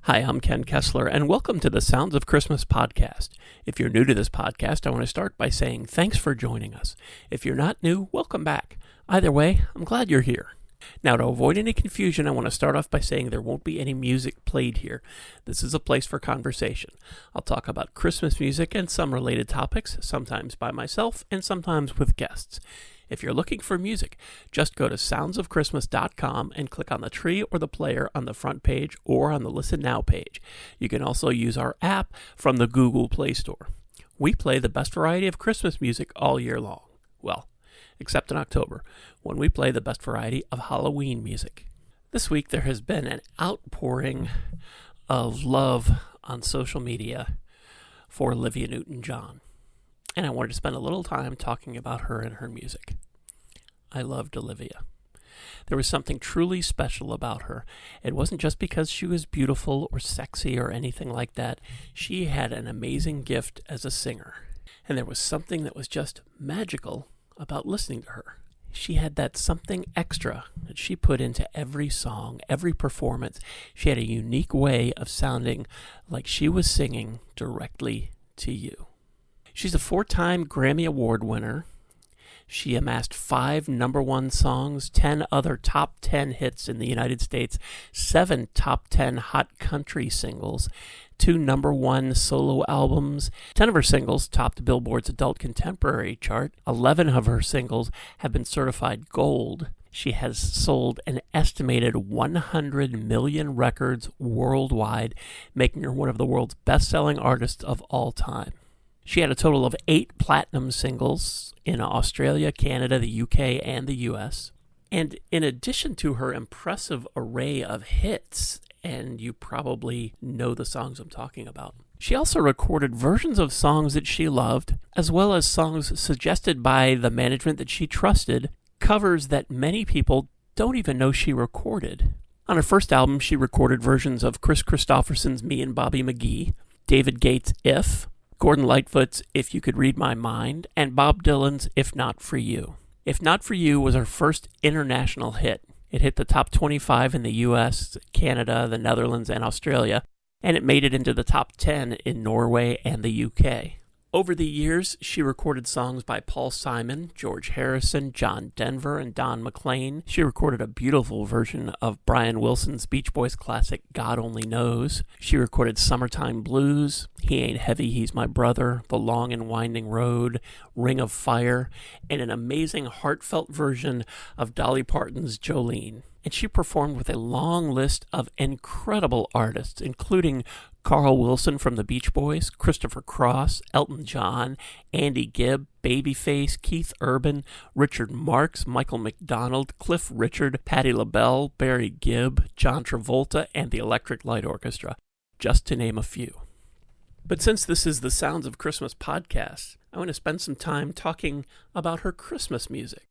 Hi, I'm Ken Kessler, and welcome to the Sounds of Christmas podcast. If you're new to this podcast, I want to start by saying thanks for joining us. If you're not new, welcome back. Either way, I'm glad you're here. Now, to avoid any confusion, I want to start off by saying there won't be any music played here. This is a place for conversation. I'll talk about Christmas music and some related topics, sometimes by myself and sometimes with guests. If you're looking for music, just go to soundsofchristmas.com and click on the tree or the player on the front page or on the Listen Now page. You can also use our app from the Google Play Store. We play the best variety of Christmas music all year long. Well, except in October, when we play the best variety of Halloween music. This week there has been an outpouring of love on social media for Olivia Newton-John. And I wanted to spend a little time talking about her and her music. I loved Olivia. There was something truly special about her. It wasn't just because she was beautiful or sexy or anything like that. She had an amazing gift as a singer. And there was something that was just magical about listening to her. She had that something extra that she put into every song, every performance. She had a unique way of sounding like she was singing directly to you. She's a 4-time Grammy Award winner. She amassed 5 number 1 songs, 10 other top 10 hits in the United States, 7 top 10 hot country singles, 2 number 1 solo albums. 10 of her singles topped Billboard's Adult Contemporary chart. 11 of her singles have been certified gold. She has sold an estimated 100 million records worldwide, making her one of the world's best-selling artists of all time. She had a total of 8 platinum singles in Australia, Canada, the UK, and the US. And in addition to her impressive array of hits, and you probably know the songs I'm talking about, she also recorded versions of songs that she loved, as well as songs suggested by the management that she trusted, covers that many people don't even know she recorded. On her first album, she recorded versions of Chris Christopherson's Me and Bobby McGee, David Gates' If, Gordon Lightfoot's If You Could Read My Mind, and Bob Dylan's If Not For You. If Not For You was her first international hit. It hit the top 25 in the US, Canada, the Netherlands, and Australia, and it made it into the top 10 in Norway and the UK. Over the years, she recorded songs by Paul Simon, George Harrison, John Denver, and Don McLean. She recorded a beautiful version of Brian Wilson's Beach Boys classic, God Only Knows. She recorded Summertime Blues, He Ain't Heavy, He's My Brother, The Long and Winding Road, Ring of Fire, and an amazing heartfelt version of Dolly Parton's Jolene. And she performed with a long list of incredible artists, including Carl Wilson from the Beach Boys, Christopher Cross, Elton John, Andy Gibb, Babyface, Keith Urban, Richard Marx, Michael McDonald, Cliff Richard, Patti LaBelle, Barry Gibb, John Travolta, and the Electric Light Orchestra, just to name a few. But since this is the Sounds of Christmas podcast, I want to spend some time talking about her Christmas music.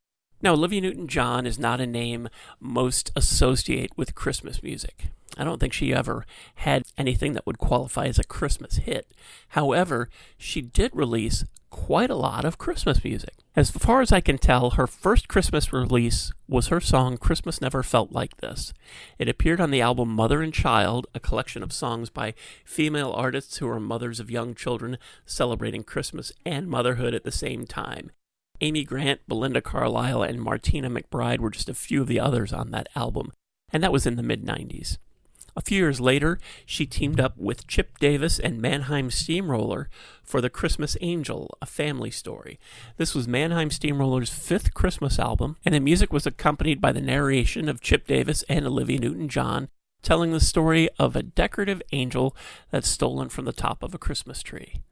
Now, Olivia Newton-John is not a name most associate with Christmas music. I don't think she ever had anything that would qualify as a Christmas hit. However, she did release quite a lot of Christmas music. As far as I can tell, her first Christmas release was her song Christmas Never Felt Like This. It appeared on the album Mother and Child, a collection of songs by female artists who are mothers of young children celebrating Christmas and motherhood at the same time. Amy Grant, Belinda Carlisle, and Martina McBride were just a few of the others on that album, and that was in the mid-90s. A few years later, she teamed up with Chip Davis and Mannheim Steamroller for The Christmas Angel, a family story. This was Mannheim Steamroller's 5th Christmas album, and the music was accompanied by the narration of Chip Davis and Olivia Newton-John, telling the story of a decorative angel that's stolen from the top of a Christmas tree.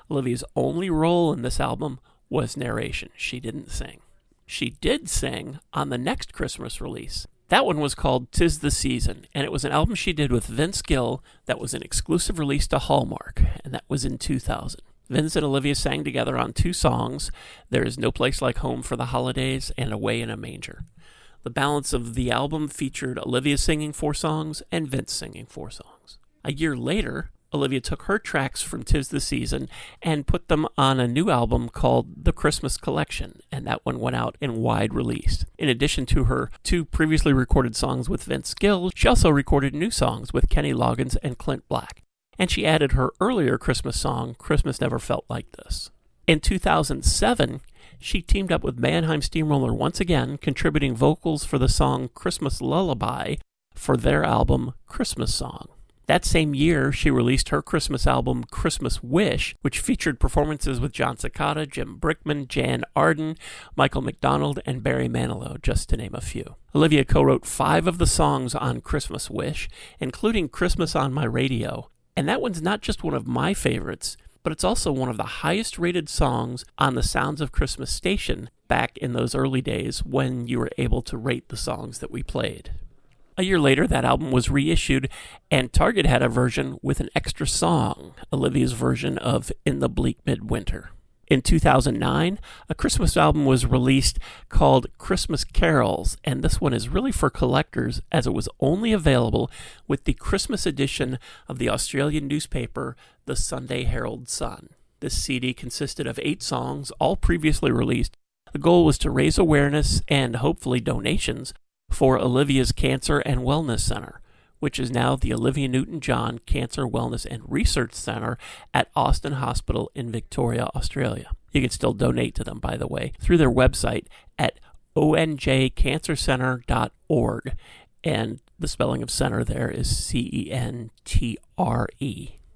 Olivia's only role in this album was narration. She didn't sing. She did sing on the next Christmas release. That one was called 'Tis the Season, and it was an album she did with Vince Gill that was an exclusive release to Hallmark, and that was in 2000. Vince and Olivia sang together on 2 songs, There Is No Place Like Home for the Holidays and Away in a Manger. The balance of the album featured Olivia singing 4 songs and Vince singing 4 songs. A year later, Olivia took her tracks from 'Tis the Season and put them on a new album called The Christmas Collection, and that one went out in wide release. In addition to her 2 previously recorded songs with Vince Gill, she also recorded new songs with Kenny Loggins and Clint Black, and she added her earlier Christmas song, Christmas Never Felt Like This. In 2007, she teamed up with Mannheim Steamroller once again, contributing vocals for the song Christmas Lullaby for their album Christmas Song. That same year, she released her Christmas album, Christmas Wish, which featured performances with John Cicada, Jim Brickman, Jan Arden, Michael McDonald, and Barry Manilow, just to name a few. Olivia co-wrote 5 of the songs on Christmas Wish, including Christmas on My Radio. And that one's not just one of my favorites, but it's also one of the highest rated songs on the Sounds of Christmas station back in those early days when you were able to rate the songs that we played. A year later, that album was reissued, and Target had a version with an extra song, Olivia's version of In the Bleak Midwinter. In 2009, a Christmas album was released called Christmas Carols, and this one is really for collectors as it was only available with the Christmas edition of the Australian newspaper, the Sunday Herald Sun. This CD consisted of 8 songs, all previously released. The goal was to raise awareness and hopefully donations for Olivia's Cancer and Wellness Center, which is now the Olivia Newton-John Cancer, Wellness and Research Center at Austin Hospital in Victoria, Australia. You can still donate to them, by the way, through their website at onjcancercenter.org, and the spelling of center there is Centre.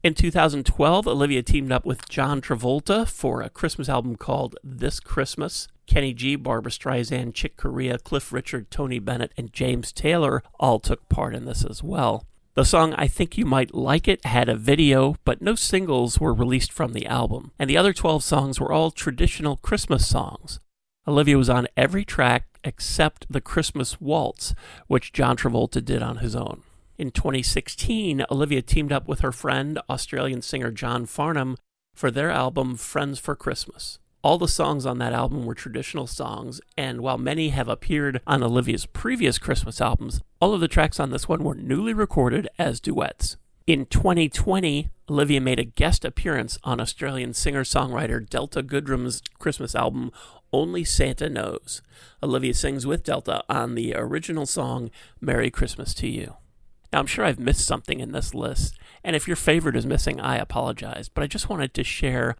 In 2012, Olivia teamed up with John Travolta for a Christmas album called This Christmas. Kenny G, Barbra Streisand, Chick Corea, Cliff Richard, Tony Bennett, and James Taylor all took part in this as well. The song I Think You Might Like It had a video, but no singles were released from the album, and the other 12 songs were all traditional Christmas songs. Olivia was on every track except the Christmas Waltz, which John Travolta did on his own. In 2016, Olivia teamed up with her friend, Australian singer John Farnham, for their album Friends for Christmas. All the songs on that album were traditional songs, and while many have appeared on Olivia's previous Christmas albums, all of the tracks on this one were newly recorded as duets. In 2020, Olivia made a guest appearance on Australian singer-songwriter Delta Goodrum's Christmas album, Only Santa Knows. Olivia sings with Delta on the original song, Merry Christmas to You. Now, I'm sure I've missed something in this list, and if your favorite is missing, I apologize, but I just wanted to share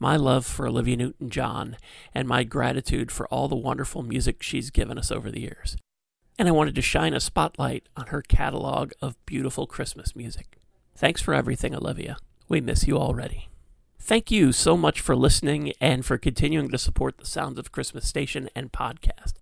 my love for Olivia Newton-John and my gratitude for all the wonderful music she's given us over the years. And I wanted to shine a spotlight on her catalog of beautiful Christmas music. Thanks for everything, Olivia. We miss you already. Thank you so much for listening and for continuing to support the Sounds of Christmas station and podcast.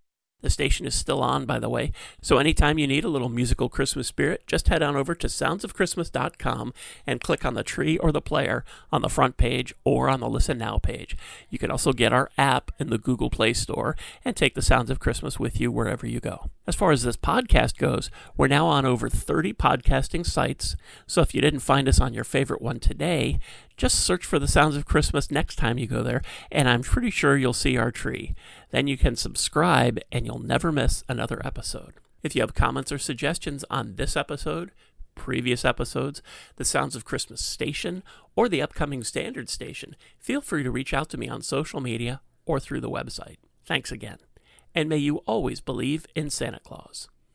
The station is still on, by the way, so anytime you need a little musical Christmas spirit, just head on over to soundsofchristmas.com and click on the tree or the player on the front page or on the Listen Now page. You can also get our app in the Google Play Store and take the Sounds of Christmas with you wherever you go. As far as this podcast goes, we're now on over 30 podcasting sites, so if you didn't find us on your favorite one today, just search for the Sounds of Christmas next time you go there, and I'm pretty sure you'll see our tree. Then you can subscribe, and you'll never miss another episode. If you have comments or suggestions on this episode, previous episodes, the Sounds of Christmas station, or the upcoming Standard station, feel free to reach out to me on social media or through the website. Thanks again, and may you always believe in Santa Claus.